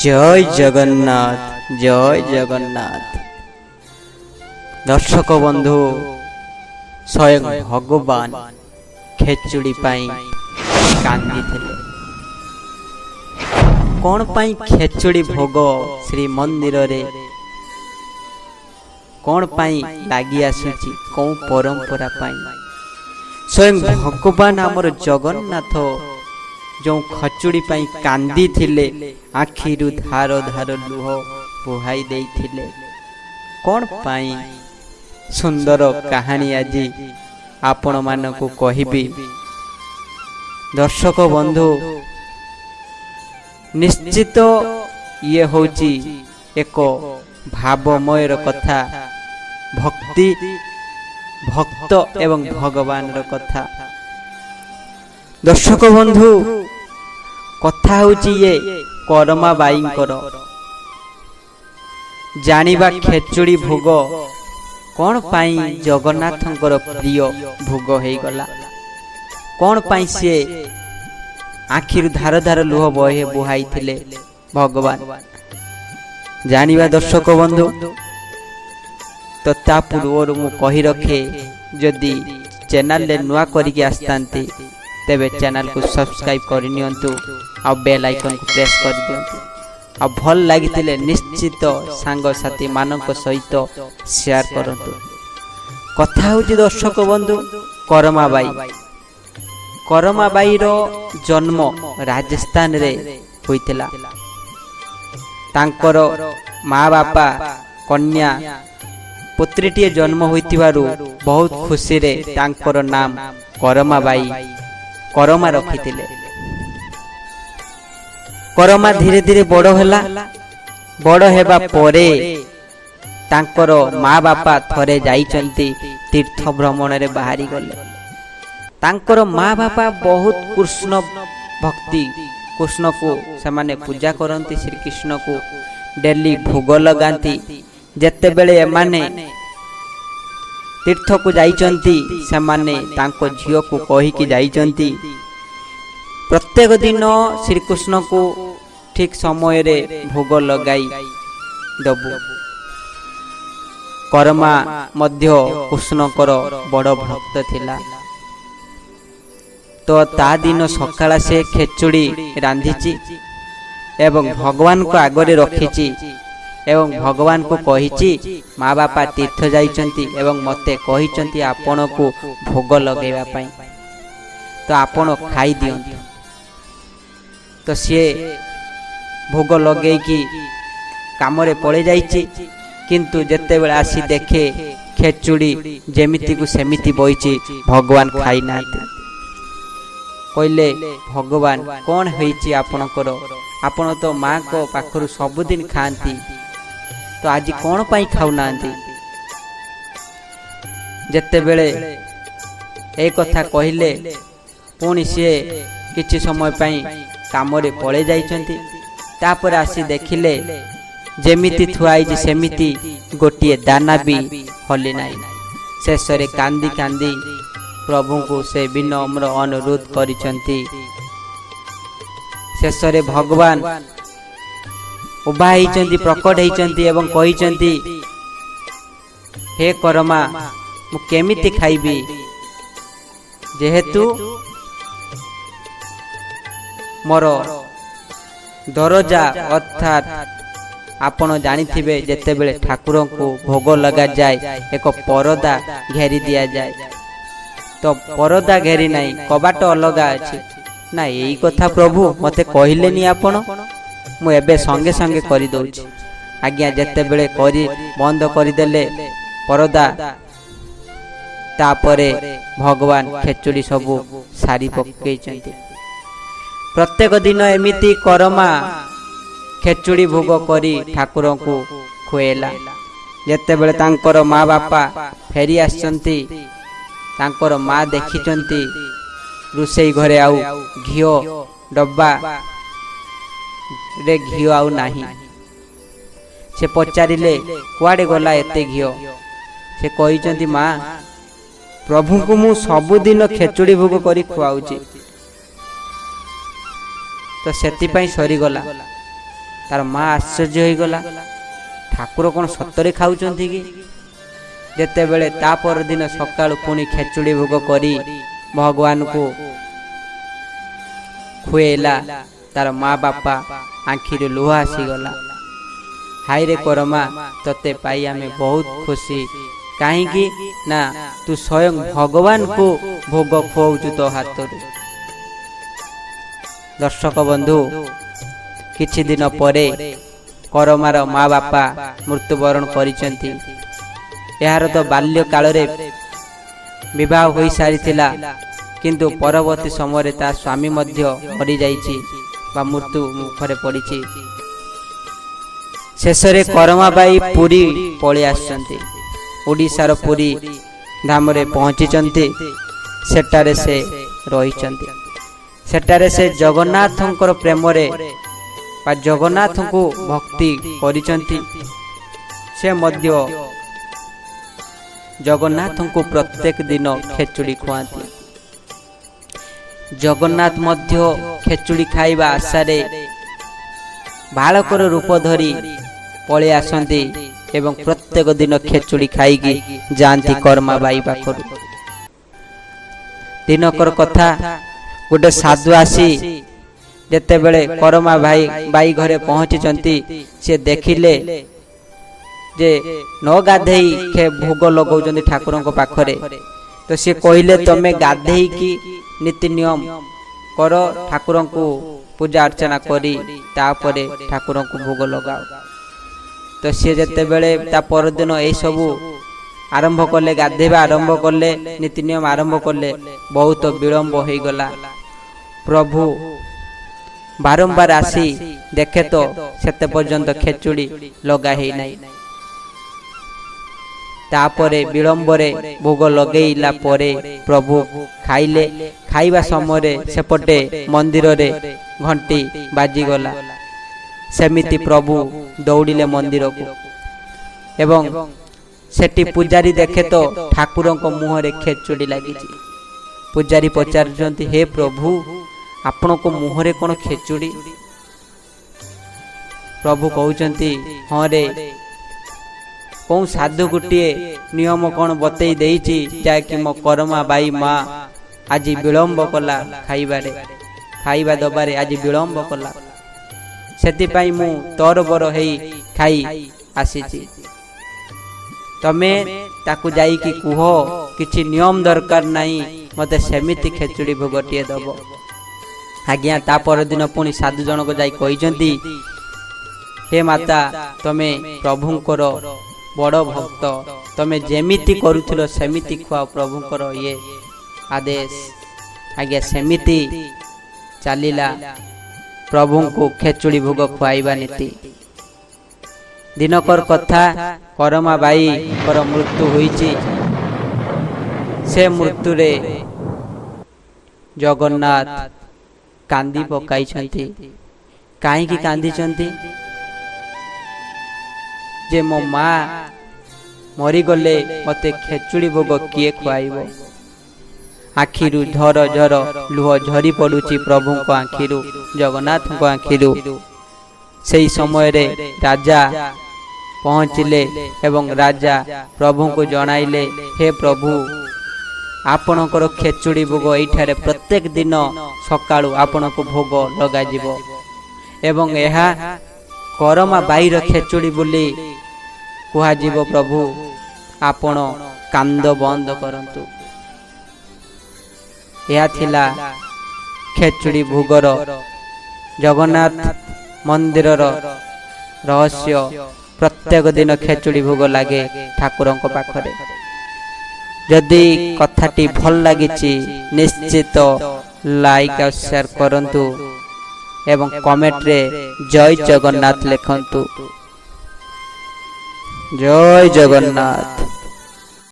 জয় জগন্নাথ, জয় জগন্নাথ। দর্শক বন্ধু, স্বয়ং ভগবান খেচুड़ी पाई कांदी थिले। कौन पाई खेचुड़ी भोग श्री मंदिर रे कौन पाई लागी आसुची, कौन परंपरा पाई स्वयं भगवान आमर जगन्नाथ जो खचुड़ी पाई कांदी थिले, आखिरु धार धार लुह बुहाई दे थिले। कौन पाई सुंदर कहानी आज आपण मानकु कहिबी। दर्शक बंधु, निश्चित ये होची एक भावमयर कथा, भक्ति भक्त एवं भगवान रो कथा। दर्शक बंधु, कथा होची ये करमा बाई करो जानिबा खेचुड़ी भोग कौन पाई जगन्नाथंकर प्रिय भोग हो गला। कौन पाई से आखिर धार धार लुह बहे बुहाई थिले भगवान जानिबा। दर्शक बंधु, तो ता पूर्व मु कही रखे, जदि चैनल ले नुआ करिके आस्तांती तेबे चैनल को सब्सक्राइब करि नियंतु आ बेल आइकन को प्रेस कर दियंतु। आ भल लागितिले निश्चित सांग साथी मानक सहित शेयर करंतु। कथा होची दर्शक बंधु करमाबाई। करमाबाई रो जन्म राजस्थान रे होइतिला। तांकर माँ बापा कन्या पुत्रीटिए जन्म होइतिबारु बहुत खुशी रे तांकर नाम करमाबाई करमा रखितिले। करमा धीरे धीरे बड़ होला। बड़ हेबा परे तांकर माँ बापा थरे जाइचंती तीर्थ भ्रमण रे बाहरी गले। तांकर माँ बापा बहुत कृष्ण भक्ति, कृष्ण को सेमाने पूजा करंती, श्री कृष्ण को डेली भोग लगांती। जेते बेले एमाने तीर्थ को जाइचंती, सेमाने तांको झियो को कही कि जाइचंती प्रत्येक दिन श्री कृष्ण को ठीक समय रे भोग लगाई दबु। करमा मध्य कृष्णकर बड़ भक्त थिला। तो ता दिन सकाळ से खेचुड़ी रांधिची एवं भगवान को आगरे रखिची एवं भगवान को कहिची, माँ बापा तीर्थ जाइचंती एवं मते कहिचंती आपण को भोग लगेबा पई, तो आपण खाई दियंतु। तो सी भोग लगे कि काम पड़े जाइए, किंतु जेते बेले आसी देखे खेचुड़ी जेमिति को सेमिति बइची, भगवान खाई ना। कहले, भगवान कौन होइची आपणकर? आपण तो माँ को पाखरु सबुदिन खाती, तो आज कौन पाई खाऊ नांती? जेते बेले ए कथा कहले, पुणी सी किछि समय पाई कामरे पड़े जाइचंती। तापर आसी देखिले जेमिति थुआई सेमिति गोटिए दाना भी हली नाई। शेष रे कांदी कांदी प्रभु को से विनम्र अनुरोध करिचंती। शेष रे भगवान उभा होइचंती, प्रकट होइचंती एवं कहिचंती, हे करमा मु केमिति खाइबी? जेहेतु मोर दरजा अर्थात आपण जानिथिबे, जेते बेले ठाकुर को भोग लगा जाए एक परदा घेरी दिया जाए, तो परदा घेरी नहीं, कबाट अलगा अछि ना। यही कथा प्रभु मते कहिलेनी आपण, मु एबे संगे संगे करि दउछि। आज्ञा जेते बेले करी बंद करि देले परदा, तापरे भगवान खेचुड़ी सबु सारी पकेइचंती। प्रत्येक दिन एमिति करमा खेचुड़ी भोग करी ठाकुर को खुएला। जेते बेले तांकर माँ बापा फेरी आसचंती, तांकर माँ देखिचंती रुसेई घरे आउ घिओ डब्बा रे घिओ आउ नाही। से पचारिले, कुआडे गला एते घिओ? से कहिचंती, माँ प्रभु को मु सबुदिन खेचुड़ी भोग करी खुआउची, तो सेति पई सरी गला। तार माँ आश्चर्य हो गला ठाकुर कौन सतरे खाऊचंती कि जेते बेले ता पर दिन सकाळु पुणी खेचुड़ी भोग करी भगवान को खुएला तार माँ बापा आखिर लुह आसीगला हाय रे करमा तते पाई आमे बहुत खुशी कहीं ना तू स्वयं भगवान को भोग खुआउचु तो हाथ। दर्शक बंधु किछि दिन परे करमार माँ बापा मृत्युवरण करिसेंती। यार तो बाल्य काल रे विवाह होई सारिथिला किंतु परवर्ती समय ता स्वामी मध्य मरी जाइछि बा मृत्यु मुखरे पड़िछि। शेषरे करमा बाई पुरी पळि आछंती ओडिशार पुरी धाम रे पहुंचीचंती। सेटारे से रहिचंती सेटारे से जगन्नाथंकर प्रेम रे बा जगन्नाथ को भक्ति करिचंती। से मध्य जगन्नाथ को प्रत्येक दिन खेचुड़ी खुआती। जगन्नाथ मध्य खेचुड़ी खाइबा आशारे बालकर रूप धरी पळे आसंती एवं प्रत्येक दिन खेचुड़ी खाइकी जानती कर्मा बाई पाखरु। दिनकर कथा गोटे साधु आसी जेते बेले करमा भाई बाई घरे पहुंचीचंती से देखिले जे न गाधेई खे भोग लगौचंती ठाकुरंक पाखरे। तो से कहिले तमे गाधेई की नीति नियम कर ठाकुरंकु पूजा अर्चना करी तापरे ठाकुरंकु भोग लगाओ। तो सी जेते बेले ता परदिन ए सबु आरंभ कले गाधेबा आरंभ कले नीति नियम आरंभ कले बहुत विलंब हो गला। प्रभु बारंबार आसी देखे तो सेते पर्यंत खेचुड़ी लगा ही नहीं। तापरे विलंबरे भोग लगेइला परे प्रभु खाइले। खाइबा समय सेपटे मंदिर रे घंटी बाजीगला। सेमिति प्रभु दौड़िले मंदिर को एवं सेठी पुजारी देखे तो ठाकुरों को मुँह रे खेचुड़ी लगी। पुजारी पचारुचंती हे प्रभु आपण को मुँह रे कौन खेचुड़ी? प्रभु कहउचंती हाँ रे कौन साधु गोटे नियम कौन बतई देइछि जाकि मो करमा बाई माँ आज विलंब कला खाइबारे खाइबा दबारे आज विलंब कला सेतिपाई मु तरबर हेई खाई आसीछि। तमे ताकु जाई कि कुह किछि नियम दरकार नाही मते सेमिति खेचुड़ी भोगटिए दबो। आज्ञा ता पर दिन पुणी साधु जनक जाई कहिचंती हे माता तमे प्रभुंकर बड़ भक्त तमे जेमिति करूथिलो सेमिति खुआ प्रभुंकर ये आदेश। आज्ञा सेमिति चलिला प्रभु को खेचुड़ी भोग खुआइबा नीति। दिनकर कथा करमा बाई कर मृत्यु होईची। से मृत्यु रे जगन्नाथ कांदी पकाइछंती। काहे की कांदी चंती जे मो माँ मरी गले मते खेचुड़ी भोग किए खुआइबो। आखिरु झर झर लुह झरी पड़ुची प्रभु को आखिरु जगन्नाथ को आखिरु। सेई समय रे राजा पहुँचले एवं राजा प्रभु को जणाइले हे प्रभु आपणकर खेचुड़ी भोग एठारे प्रत्येक दिन सकाळु आपण को भोग लगा जिवो एवं एहा करमा बाईर खेचुड़ी बोली कुहा जिवो। प्रभु आपण कांद बंद करंतु। यह थिला खेचुड़ी भोगर जगन्नाथ मंदिर रहस्य। प्रत्येक दिन खेचुड़ी भोग लगे ठाकुरों पाखरे। जदि कथाटी भल लगी निश्चित लाइक और शेयर करंतु एवं कमेंट रे जय जगन्नाथ लिखंतु। जय जगन्नाथ।